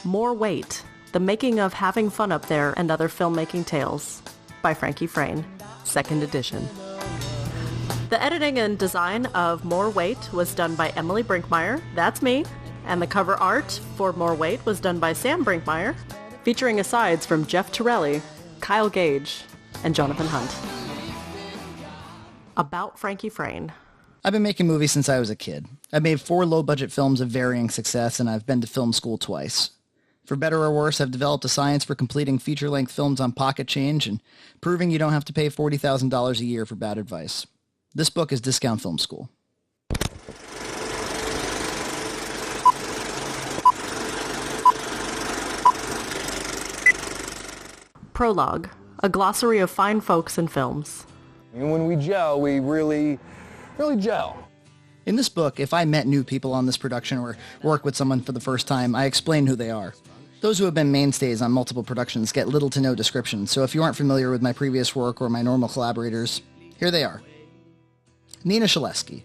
More Weight, The Making of Having Fun Up There and Other Filmmaking Tales by Frankie Frain, 2nd edition. The editing and design of More Weight was done by Emily Brinkmeyer, that's me, and the cover art for More Weight was done by Sam Brinkmeyer, featuring asides from Geoff Tarulli, Kyle Gage, and Jonathan Hunt. About Frankie Frain. I've been making movies since I was a kid. I've made 4 low-budget films of varying success, and I've been to film school twice. For better or worse, I've developed a science for completing feature-length films on pocket change and proving you don't have to pay $40,000 a year for bad advice. This book is Discount Film School. Prologue, a glossary of fine folks and films. And when we gel, we really gel. In this book, if I met new people on this production or work with someone for the first time, I explain who they are. Those who have been mainstays on multiple productions get little to no description, so if you aren't familiar with my previous work or my normal collaborators, here they are. Nina Shaleski,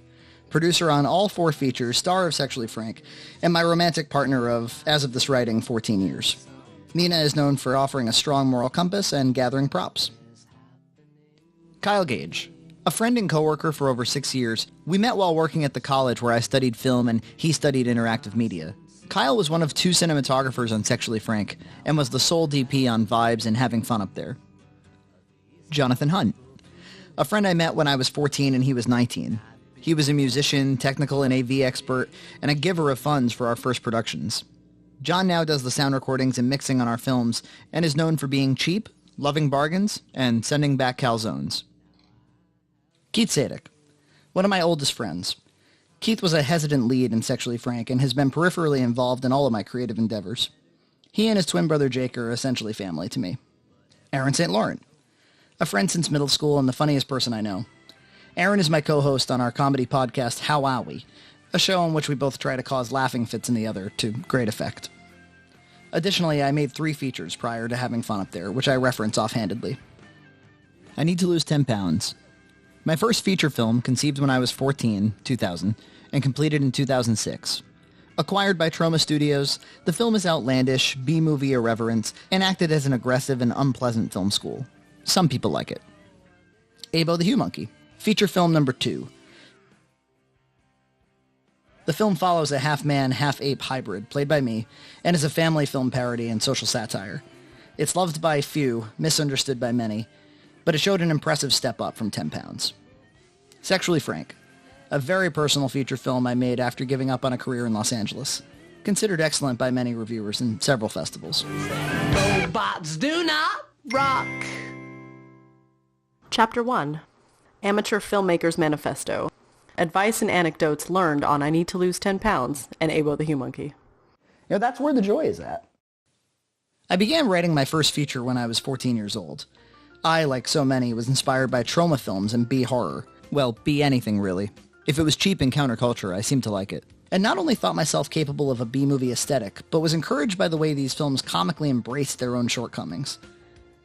producer on all 4 features, star of Sexually Frank, and my romantic partner of, as of this writing, 14 years. Nina is known for offering a strong moral compass and gathering props. Kyle Gage, a friend and coworker for over 6 years. We met while working at the college where I studied film and he studied interactive media. Kyle was one of 2 cinematographers on Sexually Frank and was the sole DP on Vibes and Having Fun Up There. Jonathan Hunt, a friend I met when I was 14 and he was 19. He was a musician, technical and AV expert, and a giver of funds for our first productions. John now does the sound recordings and mixing on our films and is known for being cheap, loving bargains, and sending back calzones. Keith Sadek, one of my oldest friends. Keith was a hesitant lead in Sexually Frank and has been peripherally involved in all of my creative endeavors. He and his twin brother Jake are essentially family to me. Aaron St. Laurent, a friend since middle school and the funniest person I know. Aaron is my co-host on our comedy podcast How Are We, a show in which we both try to cause laughing fits in the other to great effect. Additionally, I made 3 features prior to Having Fun Up There, which I reference offhandedly. I Need to Lose 10 Pounds. My first feature film, conceived when I was 14, 2000, and completed in 2006. Acquired by Troma Studios, the film is outlandish, B-movie irreverent, and acted as an aggressive and unpleasant film school. Some people like it. Abo the Humonkey, feature film number 2. The film follows a half-man, half-ape hybrid, played by me, and is a family film parody and social satire. It's loved by few, misunderstood by many, but it showed an impressive step up from 10 pounds. Sexually Frank, a very personal feature film I made after giving up on a career in Los Angeles. Considered excellent by many reviewers in several festivals. Robots do not rock. Chapter 1, Amateur Filmmaker's Manifesto. Advice and anecdotes learned on I Need to Lose 10 Pounds and Abo the Humonkey. That's where the joy is at. I began writing my first feature when I was 14 years old. I, like so many, was inspired by Troma films and B-horror. Well, B anything, really. If it was cheap and counterculture, I seemed to like it. And not only thought myself capable of a B-movie aesthetic, but was encouraged by the way these films comically embraced their own shortcomings.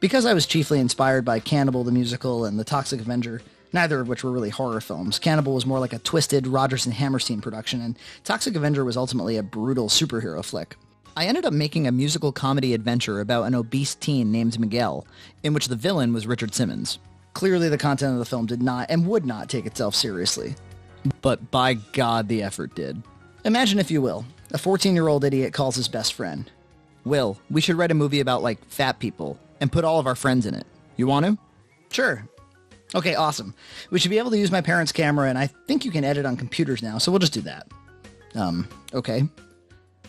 Because I was chiefly inspired by Cannibal the Musical and The Toxic Avenger, neither of which were really horror films. Cannibal was more like a twisted Rodgers and Hammerstein production, and Toxic Avenger was ultimately a brutal superhero flick. I ended up making a musical comedy adventure about an obese teen named Miguel, in which the villain was Richard Simmons. Clearly the content of the film did not and would not take itself seriously. But by God, the effort did. Imagine, if you will, a 14-year-old idiot calls his best friend. Will, we should write a movie about, fat people, and put all of our friends in it. You want to? Sure. Okay, awesome. We should be able to use my parents' camera, and I think you can edit on computers now, so we'll just do that. Okay.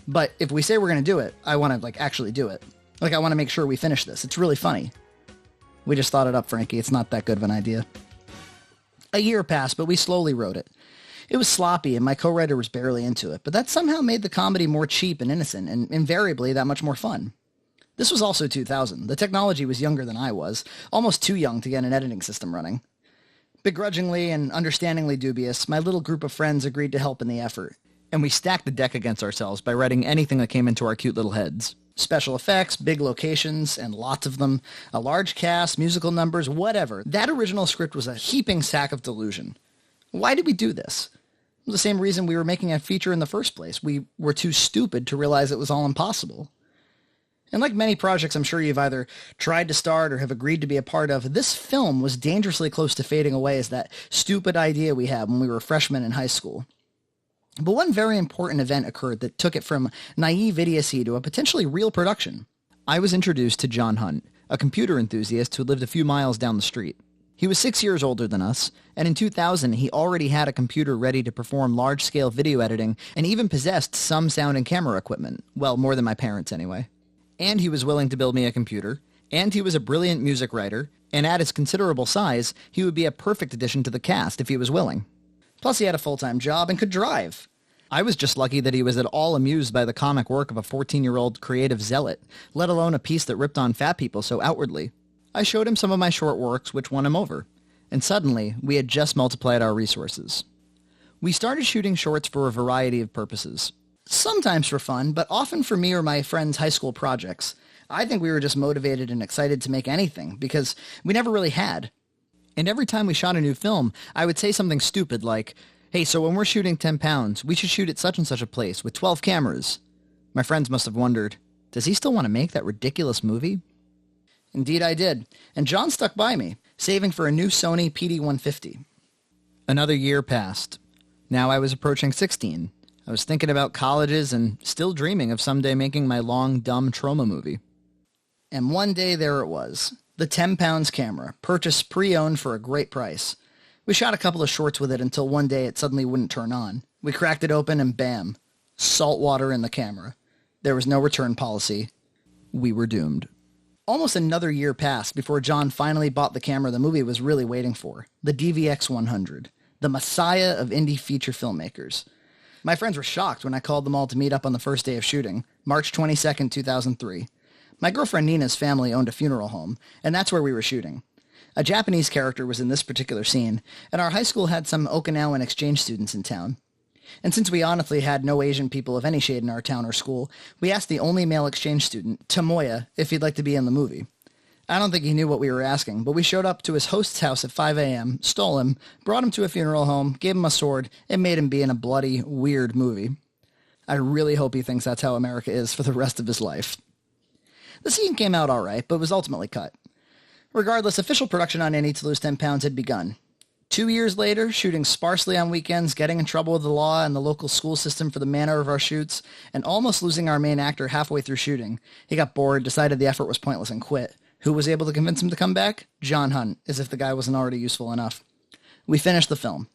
But if we say we're going to do it, I want to, actually do it. I want to make sure we finish this. It's really funny. We just thought it up, Frankie. It's not that good of an idea. A year passed, but we slowly wrote it. It was sloppy, and my co-writer was barely into it, but that somehow made the comedy more cheap and innocent, and invariably that much more fun. This was also 2000. The technology was younger than I was, almost too young to get an editing system running. Begrudgingly and understandingly dubious, my little group of friends agreed to help in the effort. And we stacked the deck against ourselves by writing anything that came into our cute little heads. Special effects, big locations, and lots of them, a large cast, musical numbers, whatever. That original script was a heaping sack of delusion. Why did we do this? The same reason we were making a feature in the first place. We were too stupid to realize it was all impossible. And like many projects I'm sure you've either tried to start or have agreed to be a part of, this film was dangerously close to fading away as that stupid idea we had when we were freshmen in high school. But one very important event occurred that took it from naive idiocy to a potentially real production. I was introduced to John Hunt, a computer enthusiast who lived a few miles down the street. He was 6 years older than us, and in 2000 he already had a computer ready to perform large-scale video editing and even possessed some sound and camera equipment. Well, more than my parents anyway. And he was willing to build me a computer, and he was a brilliant music writer, and at his considerable size, he would be a perfect addition to the cast if he was willing. Plus he had a full-time job and could drive. I was just lucky that he was at all amused by the comic work of a 14-year-old creative zealot, let alone a piece that ripped on fat people so outwardly. I showed him some of my short works, which won him over. And suddenly, we had just multiplied our resources. We started shooting shorts for a variety of purposes. Sometimes for fun, but often for me or my friends' high school projects. I think we were just motivated and excited to make anything, because we never really had. And every time we shot a new film, I would say something stupid like, "Hey, so when we're shooting 10 pounds, we should shoot at such and such a place with 12 cameras." My friends must have wondered, does he still want to make that ridiculous movie? Indeed I did, and John stuck by me, saving for a new Sony PD-150. Another year passed. Now I was approaching 16. I was thinking about colleges and still dreaming of someday making my long, dumb trauma movie. And one day there it was, the 10 pounds camera, purchased pre-owned for a great price. We shot a couple of shorts with it until one day it suddenly wouldn't turn on. We cracked it open and bam, salt water in the camera. There was no return policy. We were doomed. Almost another year passed before John finally bought the camera the movie was really waiting for, the DVX-100, the messiah of indie feature filmmakers. My friends were shocked when I called them all to meet up on the first day of shooting, March 22nd, 2003. My girlfriend Nina's family owned a funeral home, and that's where we were shooting. A Japanese character was in this particular scene, and our high school had some Okinawan exchange students in town. And since we honestly had no Asian people of any shade in our town or school, we asked the only male exchange student, Tomoya, if he'd like to be in the movie. I don't think he knew what we were asking, but we showed up to his host's house at 5 a.m., stole him, brought him to a funeral home, gave him a sword, and made him be in a bloody, weird movie. I really hope he thinks that's how America is for the rest of his life. The scene came out alright, but was ultimately cut. Regardless, official production on I Need to Lose 10 Pounds had begun. 2 years later, shooting sparsely on weekends, getting in trouble with the law and the local school system for the manner of our shoots, and almost losing our main actor halfway through shooting. He got bored, decided the effort was pointless, and quit. Who was able to convince him to come back? John Hunt, as if the guy wasn't already useful enough. We finished the film.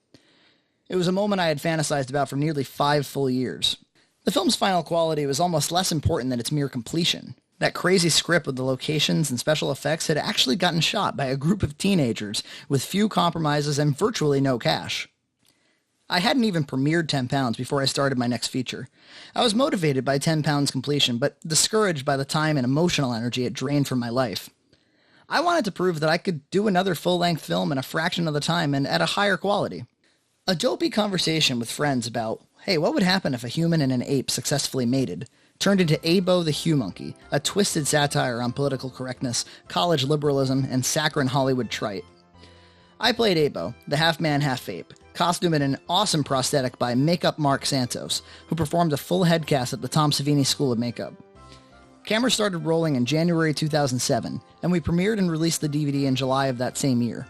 It was a moment I had fantasized about for nearly 5 full years. The film's final quality was almost less important than its mere completion. That crazy script with the locations and special effects had actually gotten shot by a group of teenagers with few compromises and virtually no cash. I hadn't even premiered 10 Pounds before I started my next feature. I was motivated by 10 Pounds completion, but discouraged by the time and emotional energy it drained from my life. I wanted to prove that I could do another full-length film in a fraction of the time and at a higher quality. A dopey conversation with friends about, hey, what would happen if a human and an ape successfully mated, turned into Abo the Humonkey, a twisted satire on political correctness, college liberalism, and saccharine Hollywood trite. I played Abo, the half-man, half-ape, costumed in an awesome prosthetic by Makeup Mark Santos, who performed a full head cast at the Tom Savini School of Makeup. Cameras started rolling in January 2007, and we premiered and released the DVD in July of that same year.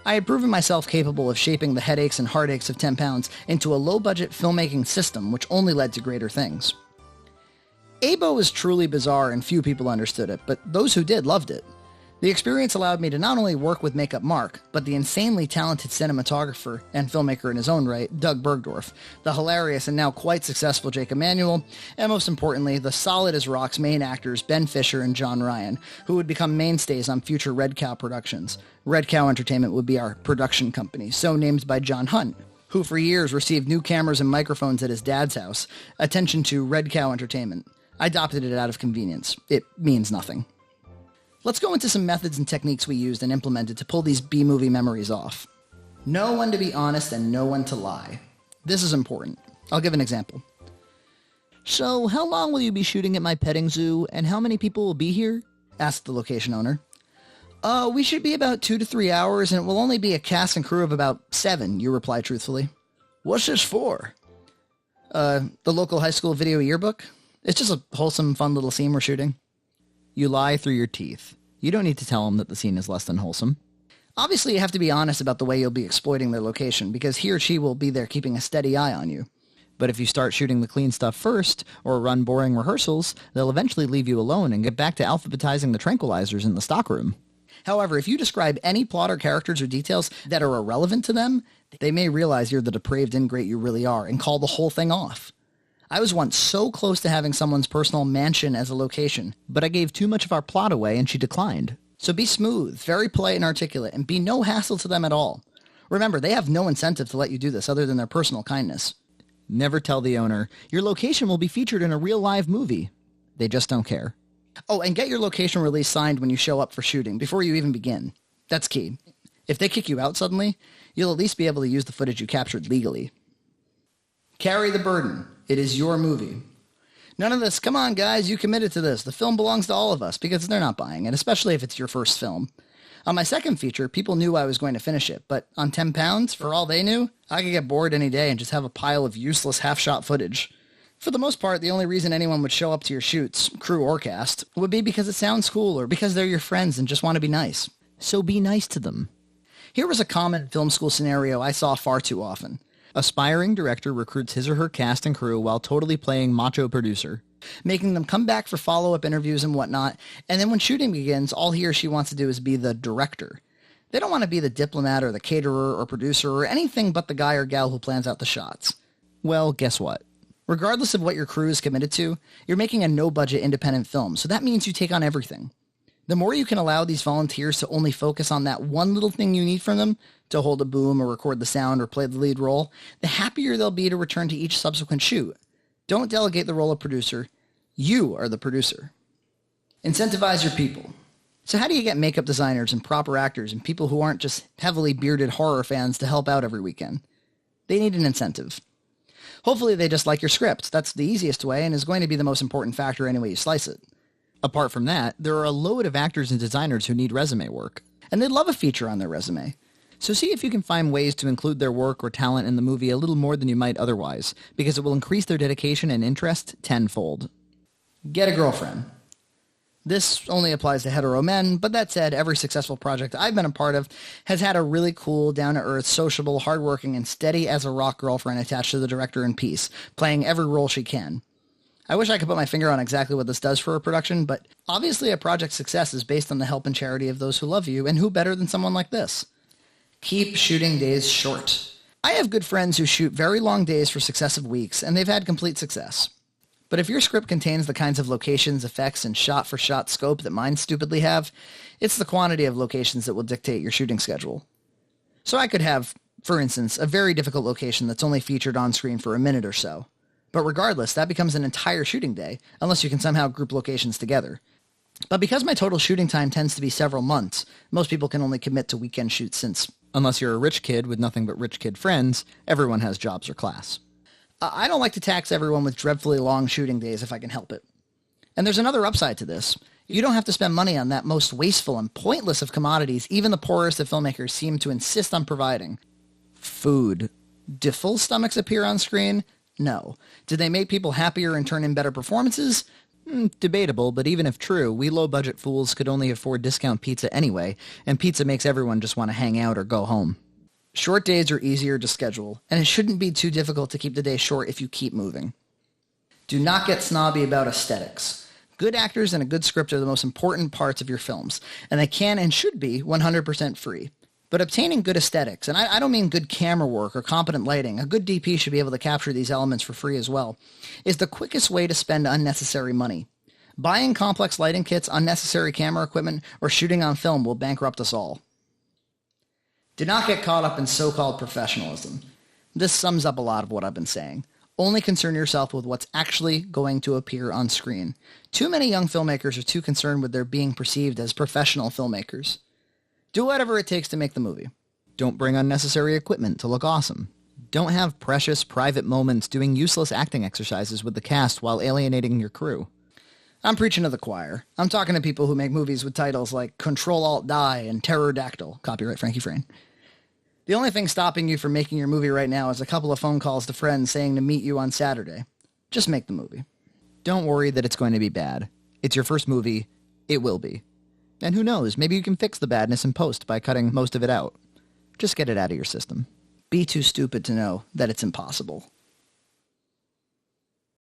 I had proven myself capable of shaping the headaches and heartaches of 10 Pounds into a low-budget filmmaking system which only led to greater things. Abo was truly bizarre and few people understood it, but those who did loved it. The experience allowed me to not only work with Makeup Mark, but the insanely talented cinematographer and filmmaker in his own right, Doug Bergdorf, the hilarious and now quite successful Jake Emanuel, and most importantly, the solid as rocks main actors Ben Fisher and John Ryan, who would become mainstays on future Red Cow productions. Red Cow Entertainment would be our production company, so named by John Hunt, who for years received new cameras and microphones at his dad's house. Attention to Red Cow Entertainment. I adopted it out of convenience. It means nothing. Let's go into some methods and techniques we used and implemented to pull these B-movie memories off. Know when to be honest and know when to lie. This is important. I'll give an example. So, how long will you be shooting at my petting zoo, and how many people will be here? Asked the location owner. We should be about 2 to 3 hours, and it will only be a cast and crew of about 7, you reply truthfully. What's this for? The local high school video yearbook. It's just a wholesome, fun little scene we're shooting. You lie through your teeth. You don't need to tell them that the scene is less than wholesome. Obviously, you have to be honest about the way you'll be exploiting their location, because he or she will be there keeping a steady eye on you. But if you start shooting the clean stuff first, or run boring rehearsals, they'll eventually leave you alone and get back to alphabetizing the tranquilizers in the stockroom. However, if you describe any plot or characters or details that are irrelevant to them, they may realize you're the depraved ingrate you really are and call the whole thing off. I was once so close to having someone's personal mansion as a location, but I gave too much of our plot away and she declined. So be smooth, very polite and articulate, and be no hassle to them at all. Remember, they have no incentive to let you do this other than their personal kindness. Never tell the owner, your location will be featured in a real live movie. They just don't care. Oh, and get your location release signed when you show up for shooting, before you even begin. That's key. If they kick you out suddenly, you'll at least be able to use the footage you captured legally. Carry the burden. It is your movie. None of this, come on guys, you committed to this. The film belongs to all of us, because they're not buying it, especially if it's your first film. On my second feature, people knew I was going to finish it, but on £10, for all they knew, I could get bored any day and just have a pile of useless half-shot footage. For the most part, the only reason anyone would show up to your shoots, crew or cast, would be because it sounds cool or because they're your friends and just want to be nice. So be nice to them. Here was a common film school scenario I saw far too often. Aspiring director recruits his or her cast and crew while totally playing macho producer, making them come back for follow-up interviews and whatnot, and then when shooting begins, all he or she wants to do is be the director. They don't want to be the diplomat or the caterer or producer or anything but the guy or gal who plans out the shots. Well, guess what? Regardless of what your crew is committed to, you're making a no-budget independent film, so that means you take on everything. The more you can allow these volunteers to only focus on that one little thing you need from them, to hold a boom or record the sound or play the lead role, the happier they'll be to return to each subsequent shoot. Don't delegate the role of producer. You are the producer. Incentivize your people. So how do you get makeup designers and proper actors and people who aren't just heavily bearded horror fans to help out every weekend? They need an incentive. Hopefully they just like your script. That's the easiest way and is going to be the most important factor any way you slice it. Apart from that, there are a load of actors and designers who need resume work, and they'd love a feature on their resume. So see if you can find ways to include their work or talent in the movie a little more than you might otherwise, because it will increase their dedication and interest tenfold. Get a girlfriend. This only applies to hetero men, but that said, every successful project I've been a part of has had a really cool, down-to-earth, sociable, hardworking, and steady-as-a-rock girlfriend attached to the director in piece, playing every role she can. I wish I could put my finger on exactly what this does for a production, but obviously a project's success is based on the help and charity of those who love you, and who better than someone like this? Keep shooting days short. I have good friends who shoot very long days for successive weeks, and they've had complete success. But if your script contains the kinds of locations, effects, and shot-for-shot scope that mine stupidly have, it's the quantity of locations that will dictate your shooting schedule. So I could have, for instance, a very difficult location that's only featured on screen for a minute or so. But regardless, that becomes an entire shooting day, unless you can somehow group locations together. But because my total shooting time tends to be several months, most people can only commit to weekend shoots since, unless you're a rich kid with nothing but rich kid friends, everyone has jobs or class. I don't like to tax everyone with dreadfully long shooting days if I can help it. And there's another upside to this. You don't have to spend money on that most wasteful and pointless of commodities even the poorest of filmmakers seem to insist on providing. Food. Do full stomachs appear on screen? No. Did they make people happier and turn in better performances? Debatable, but even if true, we low-budget fools could only afford discount pizza anyway, and pizza makes everyone just want to hang out or go home. Short days are easier to schedule, and it shouldn't be too difficult to keep the day short if you keep moving. Do not get snobby about aesthetics. Good actors and a good script are the most important parts of your films, and they can and should be 100% free. But obtaining good aesthetics, and I don't mean good camera work or competent lighting, a good DP should be able to capture these elements for free as well, is the quickest way to spend unnecessary money. Buying complex lighting kits, unnecessary camera equipment, or shooting on film will bankrupt us all. Do not get caught up in so-called professionalism. This sums up a lot of what I've been saying. Only concern yourself with what's actually going to appear on screen. Too many young filmmakers are too concerned with their being perceived as professional filmmakers. Do whatever it takes to make the movie. Don't bring unnecessary equipment to look awesome. Don't have precious, private moments doing useless acting exercises with the cast while alienating your crew. I'm preaching to the choir. I'm talking to people who make movies with titles like Control-Alt-Die and Pterodactyl. Copyright Frankie Frain. The only thing stopping you from making your movie right now is a couple of phone calls to friends saying to meet you on Saturday. Just make the movie. Don't worry that it's going to be bad. It's your first movie. It will be. And who knows, maybe you can fix the badness in post by cutting most of it out. Just get it out of your system. Be too stupid to know that it's impossible.